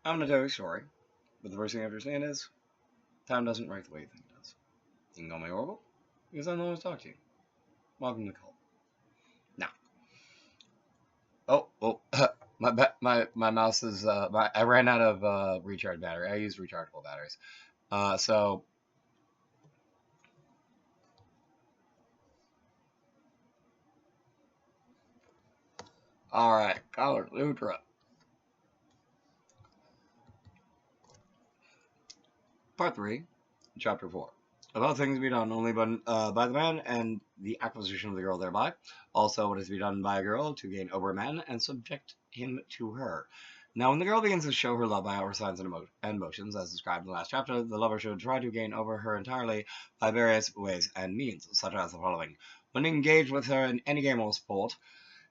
I'm going to tell you a story, but the first thing you have to understand is time doesn't work the way you think it does. You can call me horrible because I'm the one who's talking to you. Welcome to the cult. Now, oh, my mouse is I ran out of recharge battery. I use rechargeable batteries. So all right, College Sutra, Part 3, Chapter 4. About things to be done only by the man and the acquisition of the girl thereby. Also, what is to be done by a girl to gain over a man and subject him to her. Now, when the girl begins to show her love by outward signs and motions, as described in the last chapter, the lover should try to gain over her entirely by various ways and means, such as the following. When engaged with her in any game or sport,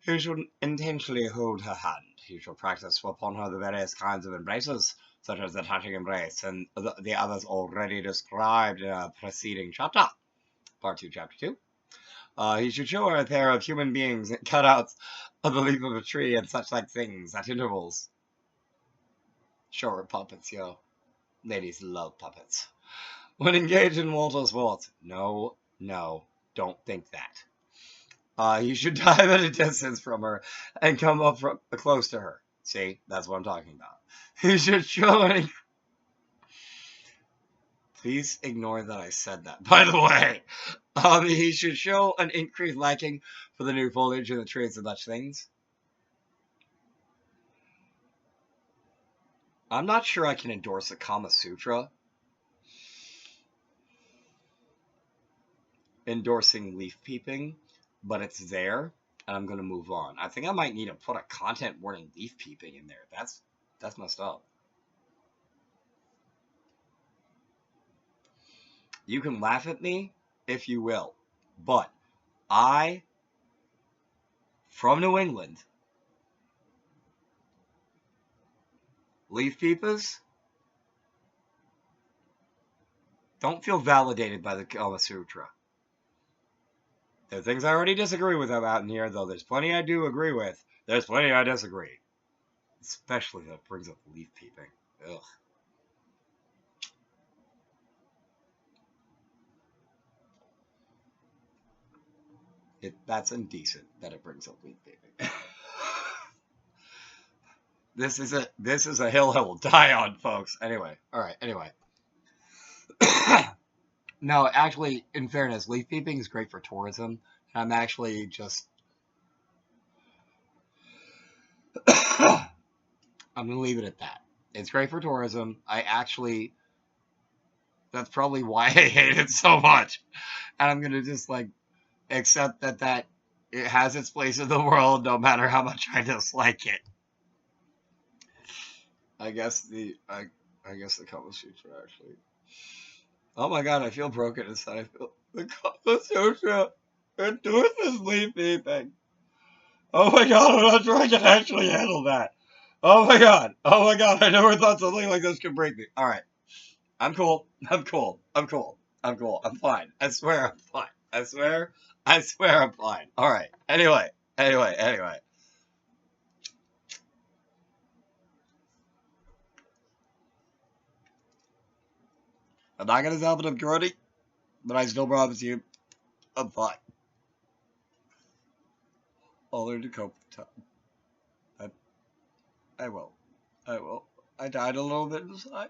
he should intentionally hold her hand. He should practice upon her the various kinds of embraces, such as the touching embrace and the others already described in a preceding chapter. Part 2, Chapter 2. He should show her a pair of human beings cutouts of the leaf of a tree and such like things at intervals. Show her puppets, yo. Ladies love puppets. When engaged in water sports, no, don't think that. You should dive at a distance from her and come up close to her. See, that's what I'm talking about. You should show any. Please ignore that I said that, by the way. He should show an increased liking for the new foliage and the trees and such things. I'm not sure I can endorse the Kama Sutra. Endorsing leaf peeping, but it's there, and I'm going to move on. I think I might need to put a content warning leaf peeping in there. That's messed up. You can laugh at me if you will, but I, from New England, leaf peepers don't feel validated by the Kama Sutra. There are things I already disagree with about in here, though there's plenty I do agree with. There's plenty I disagree. Especially that brings up leaf peeping. Ugh. That's indecent that it brings up leaf peeping. This is a hill I will die on, folks. Anyway, all right. Anyway, no, actually, in fairness, leaf peeping is great for tourism. I'm actually just I'm gonna leave it at that. It's great for tourism. That's probably why I hate it so much, and I'm gonna just like accept that it has its place in the world, no matter how much I dislike it. I guess the Kama Sutra actually. Oh my god, I feel broken inside. I feel the Kama Sutra endorses leaf peeping. Oh my god, I'm not sure I can actually handle that. Oh my god. Oh my god, I never thought something like this could break me. Alright. I'm cool. I'm cool. I'm cool. I'm cool. I'm fine. I swear I'm fine. I swear I'm fine. Alright. Anyway. I'm not gonna solve it up karate, but I still promise you, I'm fine. I'll learn to cope with time. I will. I will. I died a little bit inside,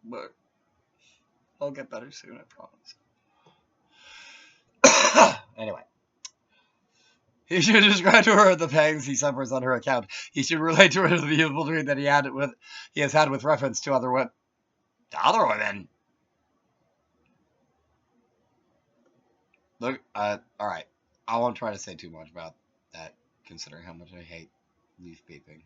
but I'll get better soon, I promise. Anyway. He should describe to her the pangs he suffers on her account. He should relate to her the beautiful dream that he has had with reference to other women. To other women? Look, alright. I won't try to say too much about that, considering how much I hate leaf peeping.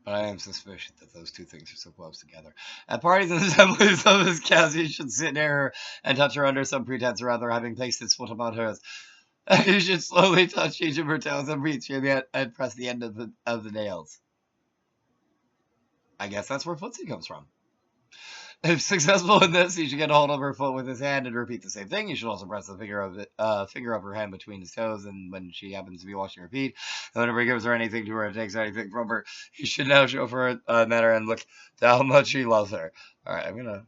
But I am suspicious that those two things are so close together. At parties and assemblies of his caste, he should sit near her and touch her under some pretense or other, having placed his foot upon hers. You should slowly touch each of her toes and reach her and press the end of the nails. I guess that's where footsie comes from. If successful in this, he should get a hold of her foot with his hand and repeat the same thing. You should also press the finger of her hand between his toes, and when she happens to be washing her feet, and whenever he gives her anything to her and takes anything from her, he should now show her manner and look to how much he loves her. All right, I'm gonna.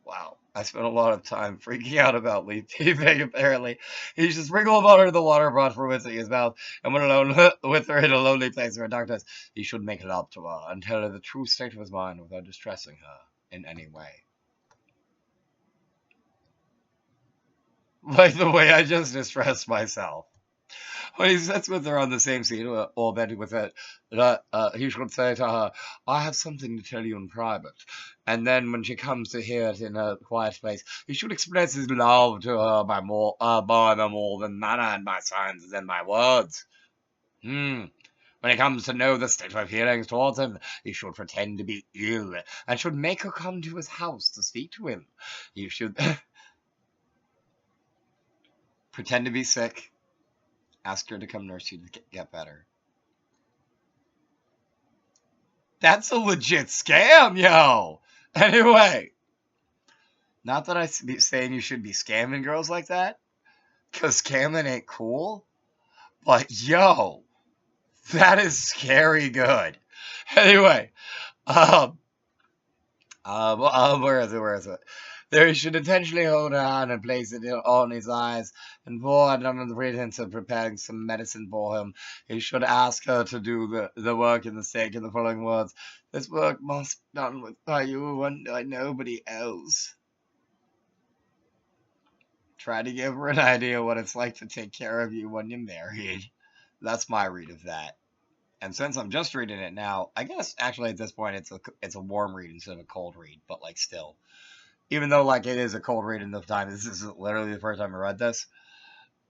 Wow, I spent a lot of time freaking out about Peeping, apparently. He should sprinkle water in the water brought for rinsing his mouth, and when alone with her in a lonely place or in darkness, he should make love to her and tell her the true state of his mind without distressing her in any way. Like the way I just distressed myself. When he sits with her on the same seat, or bed with it, he should say to her, I have something to tell you in private. And then when she comes to hear it in a quiet place, he should express his love to her by the more than manner and by signs than by words. When he comes to know the state of her feelings towards him, he should pretend to be ill, and should make her come to his house to speak to him. He should pretend to be sick, ask her to come nurse you to get better. That's a legit scam, yo! Anyway, not that I'm saying you should be scamming girls like that, because scamming ain't cool, but yo, that is scary good. Anyway, where is it? There he should intentionally hold her hand and place it on his eyes, and pour it under the pretense of preparing some medicine for him. He should ask her to do the work in the stake in the following words. This work must be done by you and by nobody else. Try to give her an idea what it's like to take care of you when you're married. That's my read of that. And since I'm just reading it now, I guess actually at this point it's a warm read instead of a cold read, but like still. Even though like it is a cold read in the time, this is literally the first time I read this.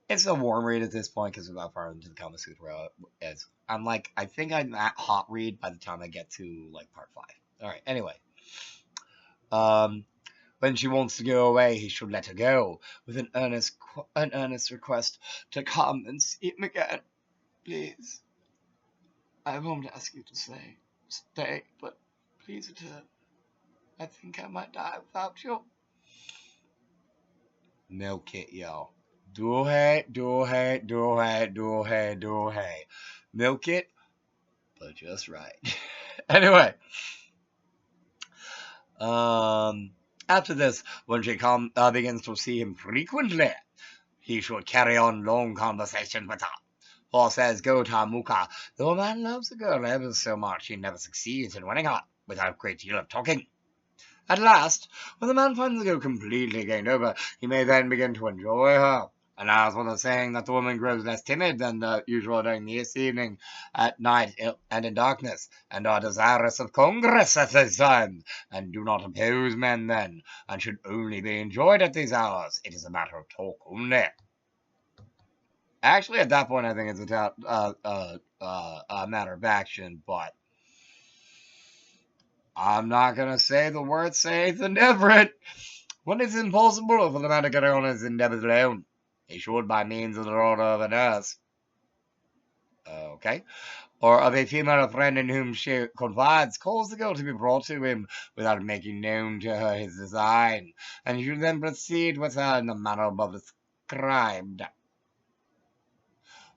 It's a warm read at this point because about far into the Kama Sutra is. I think I'm at hot read by the time I get to like part 5. All right. Anyway, when she wants to go away, he should let her go with an earnest request to come and see him again, please. I won't ask you to stay, but please return. I think I might die without you. Milk it, yo. Do hey. Milk it, but just right. Anyway, after this, when she begins to see him frequently, he should carry on long conversations with her. Paul says, Gota Muka, though a man loves a girl ever so much, he never succeeds in winning her without a great deal of talking. At last, when the man finds the girl completely gained over, he may then begin to enjoy her. And as for the saying that the woman grows less timid than usual during the evening, at night, and in darkness, and are desirous of congress at this time, and do not oppose men then, and should only be enjoyed at these hours, it is a matter of talk only. Actually, at that point, I think it's a matter of action, but I'm not going to say the word safe and different. When it's impossible for the man to get on his endeavors alone, he should, by means of the order of a nurse, okay, or of a female friend in whom she confides, cause the girl to be brought to him without making known to her his design, and he should then proceed with her in the manner above described.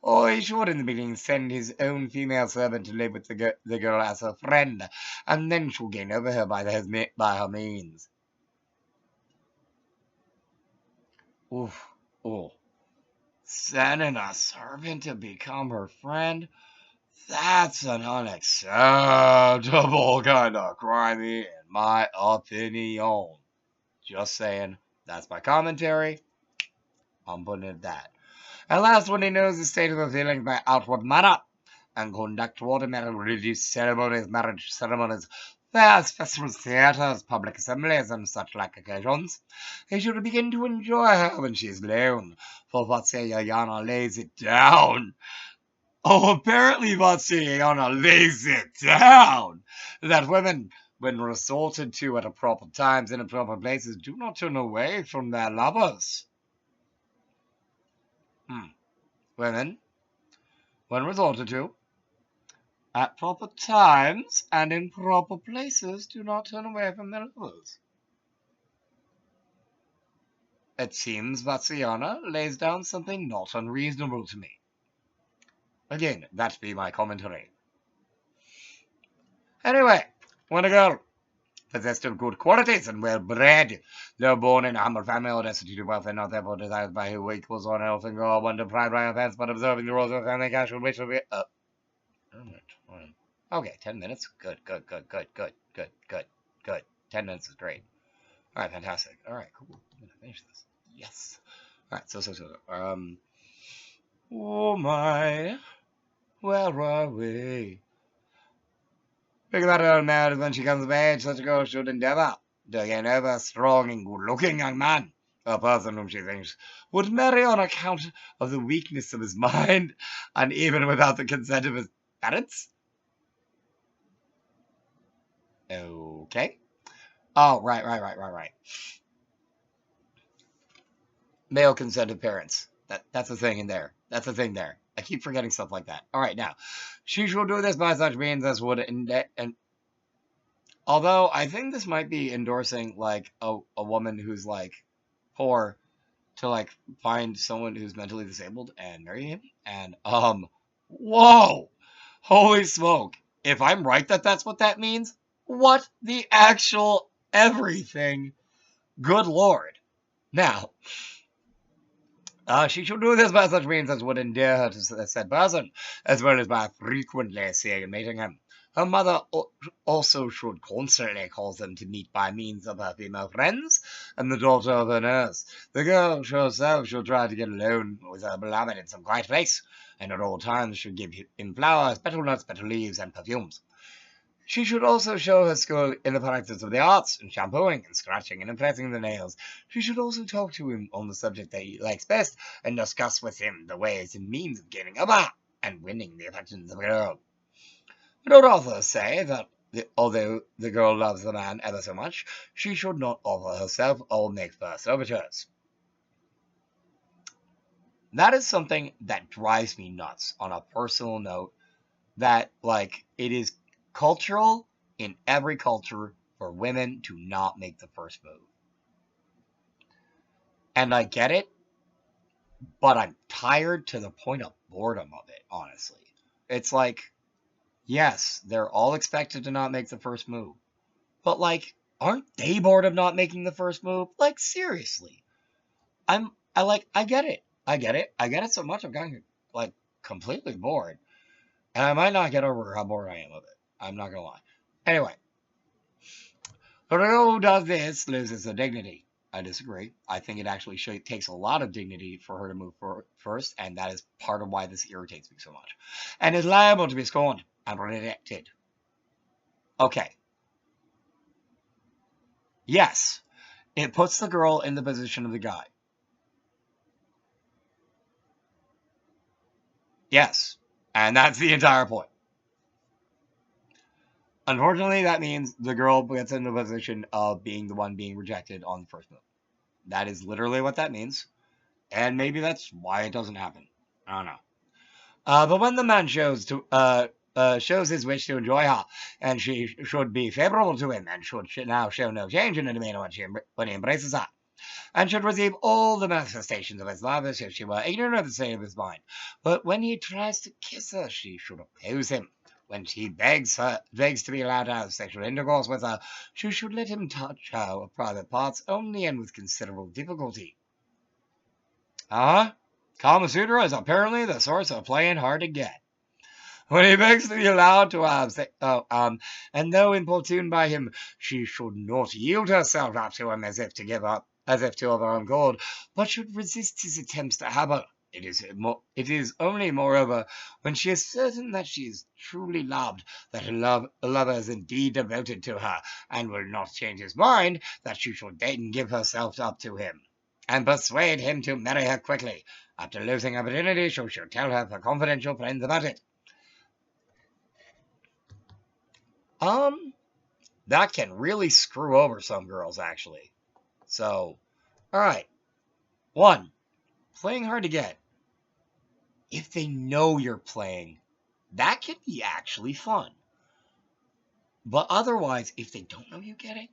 Or he should, in the beginning, send his own female servant to live with the girl as her friend, and then she'll gain over her by her means. Oof, oh. Sending a servant to become her friend? That's an unacceptable kind of crime, in my opinion. Just saying. That's my commentary. I'm putting it at that. At last, when he knows the state of the feeling by outward manner, and conduct toward him religious ceremonies, marriage ceremonies, fairs, festivals, theatres, public assemblies, and such like occasions, he should begin to enjoy her when she is alone, for Vatsayana lays it down. Oh, apparently Vatsayana lays it down, that women, when resorted to at proper times and in proper places, do not turn away from their lovers. Women, when resorted to, At proper times and in proper places, do not turn away from their lovers. It seems Vatsiana lays down something not unreasonable to me. Again, that be my commentary. Anyway, when a girl possessed of good qualities and well bred, though born in a humble family or destitute of wealth and not therefore desired by who equals on health and God, one deprived by offense, but observing the rules of family casual which will be okay, 10 minutes. Good. 10 minutes is great. All right, fantastic. All right, cool. I'm gonna finish this. Yes. All right, oh my, where are we? Think about it, matters when she comes of age, such a girl should endeavor to gain over a strong and good-looking young man, a person whom she thinks would marry on account of the weakness of his mind, and even without the consent of his parents. Okay. Oh, right. Male consented parents. That's a thing in there. That's a thing there. I keep forgetting stuff like that. All right, now she shall do this by such means as would and although I think this might be endorsing like a woman who's like poor to like find someone who's mentally disabled and marry him. And whoa, holy smoke! If I'm right that that's what that means, what the actual everything? Good lord! Now, she shall do this by such means as would endear her to the said person, as well as by frequently seeing and meeting him. Her mother also should constantly cause them to meet by means of her female friends and the daughter of her nurse. The girl herself should try to get alone with her beloved in some quiet place, and at all times should give him flowers, petal nuts, petal leaves, and perfumes. She should also show her skill in the practice of the arts, in shampooing and scratching and impressing the nails. She should also talk to him on the subject that he likes best, and discuss with him the ways and means of gaining over and winning the affections of a girl. Don't authors say that although the girl loves the man ever so much, she should not offer herself or make first overtures. That is something that drives me nuts on a personal note, that like it is cultural in every culture for women to not make the first move. And I get it, but I'm tired to the point of boredom of it, honestly. It's like, yes, they're all expected to not make the first move. But like, aren't they bored of not making the first move? Like, seriously. I get it. I get it. I get it so much I've gotten like completely bored. And I might not get over how bored I am of it. I'm not gonna lie. Anyway, a girl who does this loses her dignity. I disagree. I think it actually takes a lot of dignity for her to move first, and that is part of why this irritates me so much. And is liable to be scorned and rejected. Okay. Yes, it puts the girl in the position of the guy. Yes, and that's the entire point. Unfortunately, that means the girl gets in the position of being the one being rejected on the first move. That is literally what that means. And maybe that's why it doesn't happen. I don't know. But when the man shows his wish to enjoy her, and she should be favorable to him, and should now show no change in the demeanor when he embraces her, and should receive all the manifestations of his love as if she were ignorant of the state of his mind. But when he tries to kiss her, she should oppose him. When he begs to be allowed to have sexual intercourse with her, she should let him touch her private parts only and with considerable difficulty. Kama Sutra is apparently the source of playing hard to get. When he begs to be allowed to have and though importuned by him, she should not yield herself up to him as if to of her own accord, but should resist his attempts to have her. It is only, moreover, when she is certain that she is truly loved, that her lover is indeed devoted to her, and will not change his mind, that she should then give herself up to him, and persuade him to marry her quickly. After losing her virginity, she should tell her confidential friends about it. That can really screw over some girls, actually. So, alright. 1. Playing hard to get. If they know you're playing, That can be actually fun. But otherwise, if they don't know you get it,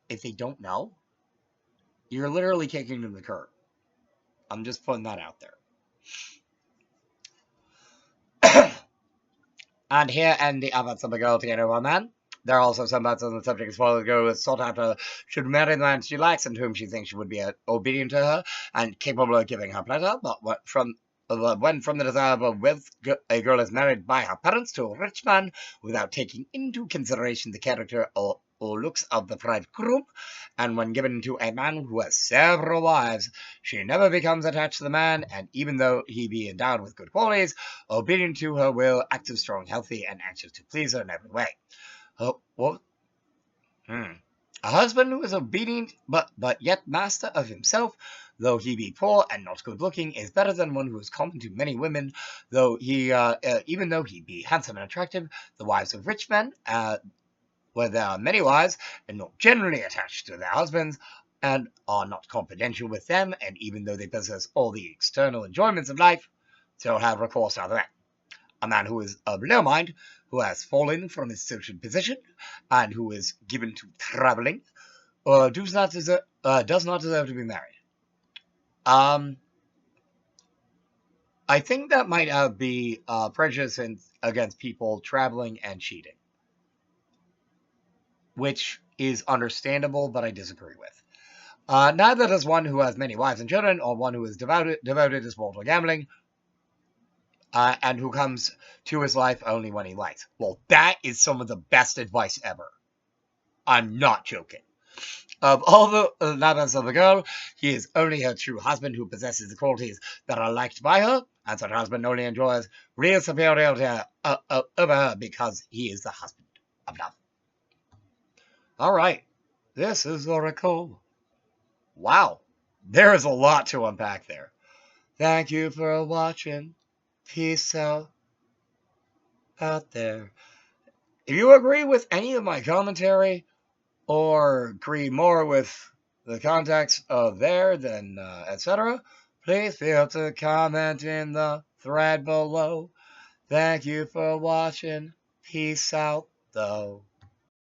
if they don't know, you're literally kicking them to the curb. I'm just putting that out there. And here end the adverts of the girl to get over a man. There are also some bets on the subject as well. The girl is sought after should marry the man she likes and whom she thinks she would be obedient to her and capable of giving her pleasure. But when from the desirable wealth a girl is married by her parents to a rich man without taking into consideration the character or looks of the bridegroom, and when given to a man who has several wives, she never becomes attached to the man, and even though he be endowed with good qualities, obedient to her will, active, strong, healthy, and anxious to please her in every way. What? A husband who is obedient but yet master of himself, though he be poor and not good looking, is better than one who is common to many women, though even though he be handsome and attractive. The wives of rich men, where there are many wives and not generally attached to their husbands, and are not confidential with them, and even though they possess all the external enjoyments of life, still have recourse to other men. A man who is of low mind, who has fallen from his social position, and who is given to traveling, does not deserve to be married. I think that might be prejudice against people traveling and cheating, which is understandable, but I disagree with. Neither does one who has many wives and children, or one who is devoted to sport or gambling, and who comes to his life only when he likes. Well, that is some of the best advice ever. I'm not joking. Of all the lovers of the girl, he is only her true husband who possesses the qualities that are liked by her, and such husband only enjoys real superiority over her because he is the husband of love. All right, this is Oracle. Wow, there is a lot to unpack there. Thank you for watching. Peace out there. If you agree with any of my commentary, or agree more with the context of there than etc., please feel to comment in the thread below. Thank you for watching. Peace out, though.